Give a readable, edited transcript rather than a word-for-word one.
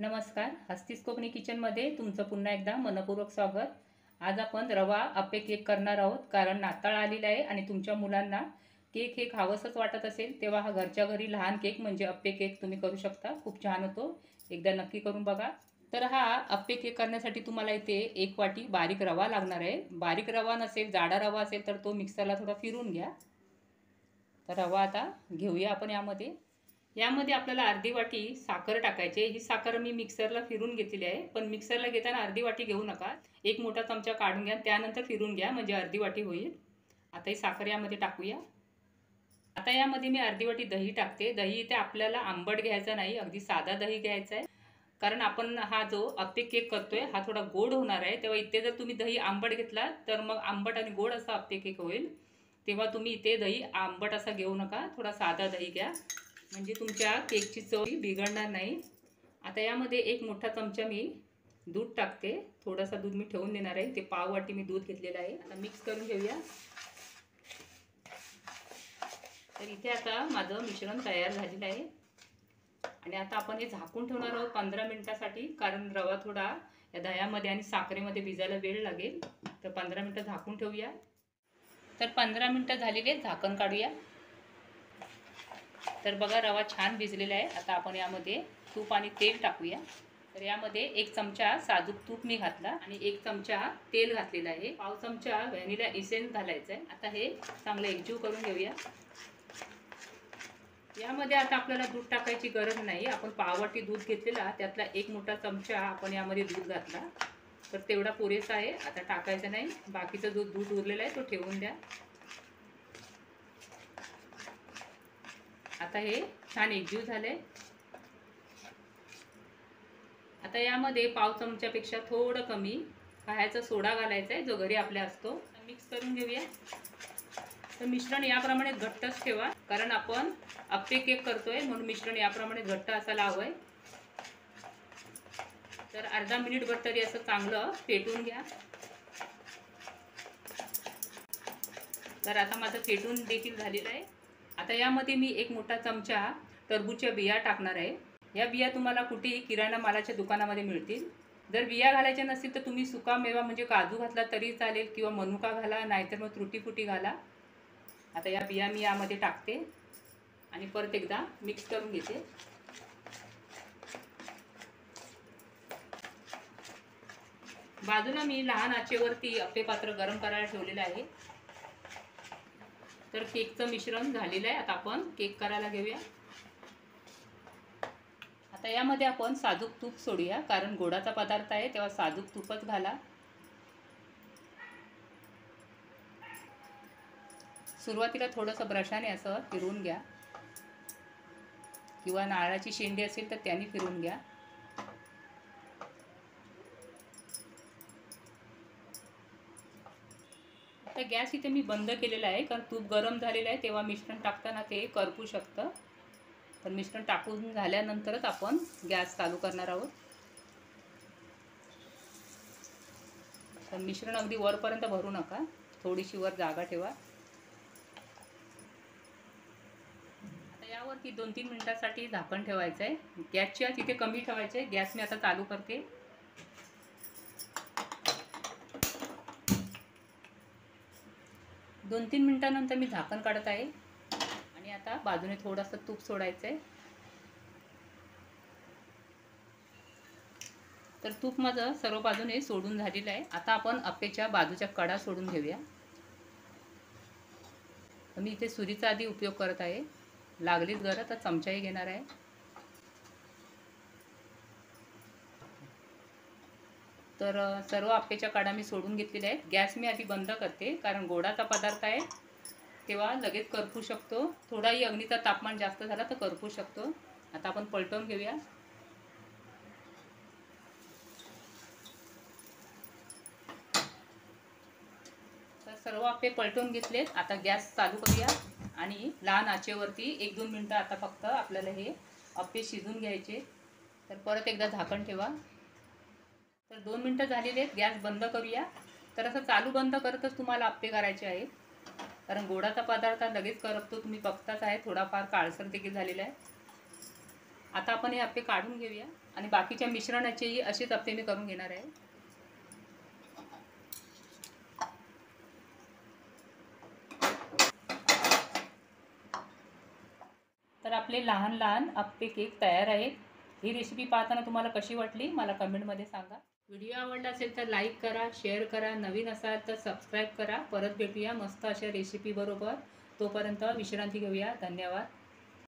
नमस्कार, हस्तीस कोकणी किचनमध्ये तुमचं पुन्हा एकदा मनपूर्वक स्वागत. आज आपण रवा अप्पे केक करणार आहोत. कारण नाताळ आलेला आहे आणि तुमच्या मुलांना केक हे खावंसंच वाटत असेल तेव्हा हा घरच्या घरी लहान केक म्हणजे अप्पे केक तुम्ही करू शकता. खूप छान होतो, एकदा नक्की करून बघा. तर हा अप्पे केक करण्यासाठी तुम्हाला इथे 1 वाटी बारीक रवा लागणार आहे. बारीक रवा नसेल, जाडा रवा असेल तर तो मिक्सरला थोडा फिरून घ्या. तर रवा आता घेऊया आपण. यामध्ये आपल्याला अर्धी वाटी साखर टाकायची. ही साखर मी मिक्सरला फिरून घेतलेली आहे, पण मिक्सरला घेताना अर्धी वाटी घेऊ नका. एक मोठा चमचा काढून घ्या, त्यानंतर फिरून घ्या, म्हणजे अर्धी वाटी होईल. आता ही साखर यामध्ये टाकूया. आता यामध्ये मी अर्धी वाटी दही टाकते. दही इथे आपल्याला आंबट घ्यायचा नाही, अगदी साधा दही घ्यायचा आहे. कारण आपण हा जो अप्पे केक करतोय हा थोडा गोड होणार आहे, तेव्हा इथे जर तुम्ही दही आंबट घेतला तर मग आंबट आणि गोड असा अप्पे केक होईल. तेव्हा तुम्ही इथे दही आंबट असा घेऊ नका, थोडा साधा दही घ्या, म्हणजे तुमच्या केकची चव बिघडणार नाही. आता यामध्ये 1 मोठा चमचा मी दूध टाकते. थोडासा दूध मी ठेवून देणार आहे. ते पाव वाटी मी दूध घेतलेलं आहे. आता मिक्स करून घेऊया. तर इथे आता माझं मिश्रण तयार झालेलं आहे आणि आता आपण हे झाकून ठेवणार आहोत 15 मिनिटासाठी. कारण रवा थोडा या दह्यामध्ये आणि साखरेमध्ये भिजायला वेळ लागेल. तर 15 मिनिटं झाकून ठेवूया. तर 15 मिनिटं झालेले, झाकण काढूया. तर बघा, रवा छान भिजलेला आहे. आता आपण यामध्ये तूप आणि तेल टाकूया. तर यामध्ये 1 चमचा साजूक तूप मी घातला आणि 1 चमचा तेल घातलेला आहे. पाव चमचा व्हॅनिला इसेन्स घालायचा आहे. आता हे चांगलं एकजीव करून घेऊया. यामध्ये आता आपल्याला दूध टाकायची गरज नाही. आपण पाववाटी दूध घेतलेला, त्यातला 1 मोठा चमचा आपण यामध्ये दूध घातला, तर तेवढा पुरेसा आहे. आता टाकायचं नाही. बाकीचा जो दूध उरलेला आहे तो ठेवून द्या. आता हे छान एकजीव झाले. आता यामध्ये पाव चमच्यापेक्षा थोडं कमी खायचा सोडा घालायचा आहे, जो घरी आपल्या असतो. मिक्स करून घेऊया. तर मिश्रण याप्रमाणे घट्टच ठेवा, कारण आपण अप्पे केक करतोय म्हणून मिश्रण याप्रमाणे घट्ट असायला हवंय. तर अर्धा मिनिटभर तरी असं चांगलं फेटून घ्या. तर आता माझं फेटून देखील झालेलं आहे. आता यामध्ये मी 1 मोठा चमचा टरबूजच्या बिया टाकणार आहे. या बिया तुम्हाला कुठेही किराणा मालाच्या दुकानामध्ये मिळतील. जर बिया घालायच्या नसतील तर तुम्ही सुका मेवा म्हणजे काजू घातला तरी चालेल, किंवा मनुका घाला, नाहीतर मग तुटी फुटी घाला. आता या बिया मी यामध्ये टाकते आणि परत एकदा मिक्स करून घेते. बाजूला मी लहान आचेवरती अप्पे पात्र गरम करायला ठेवलेलं आहे. तर केकचं मिश्रण झालेलं आहे. आता आपण केक करायला घेऊया. आता यामध्ये आपण साजूक तूप सोडूया, कारण गोडाचा पदार्थ आहे तेव्हा साजूक तूपच घाला. सुरुवातीला थोडंसं ब्रशाने असं फिरवून घ्या, किंवा नारळाची शेंडी असेल तर त्याने फिरवून घ्या. आता गॅस इथे मी बंद केलेला आहे, कारण तूप गरम झालेलं आहे, तेव्हा मिश्रण टाकताना ते करपू शकतं. तर मिश्रण टाकून झाल्यानंतरच आपण गॅस चालू करणार आहोत. तर मिश्रण अगदी वरपर्यंत भरू नका, थोडीशी वर जागा ठेवा. आता यावरती 2-3 मिनिटांसाठी झाकण ठेवायचं आहे. गॅसची आच इथे कमी ठेवायची आहे. गॅस मी आता चालू करते. 2-3 मिनिटांनंतर मी झाकण काढत आहे आणि आता बाजूने थोडंसं तूप सोडायचं आहे. तर तूप माझं सर्व बाजूने सोडून झालेलं आहे. आता आपण अप्पेच्या बाजूच्या कडा सोडून घेऊया. तर मी इथे सुरीचा आधी उपयोग करत आहे. लागलीच गरज तर चमचाही घेणार आहे. तर सर्व अप्पेच्या कडा मी सोडून घेतलेल्या आहेत. गॅस मी आधी बंद करते, कारण गोडाचा पदार्थ आहे तेव्हा लगेच करपू शकतो. थोडाही अग्नीचा तापमान जास्त झाला तर करपू शकतो. आता आपण पलटवून घेऊया. तर सर्व अप्पे पलटवून घेतलेत. आता गॅस चालू करूया आणि लहान आचेवरती 1-2 मिनिटं आता फक्त आपल्याला हे अप्पे शिजून घ्यायचे. तर परत एकदा झाकण ठेवा. तर 2 मिनिटं झालेले आहेत. गॅस बंद करूया. तर असं चालू बंद करतच तुम्हाला अप्पे करायचे आहेत, कारण गोडाचा पदार्थ लगेच करपतो. तुम्ही बघताच आहे, थोडाफार काळसर देखील झालेला आहे. आता आपण हे अप्पे काढून घेऊया. आणि बाकीच्या मिश्रणाचेही असेच अप्पे मी करून घेणार आहे. तर आपले लहान लहान अप्पे केक तयार आहेत. ही रेसिपी पाहताना तुम्हाला कशी वाटली मला कमेंटमध्ये सांगा. व्हिडिओ आवडला असेल तर लाईक करा, शेअर करा, नवीन असाल तर सबस्क्राईब करा. परत भेटूया मस्त अशा रेसिपी बरोबर. तोपर्यंत विश्रांती घेऊया. धन्यवाद.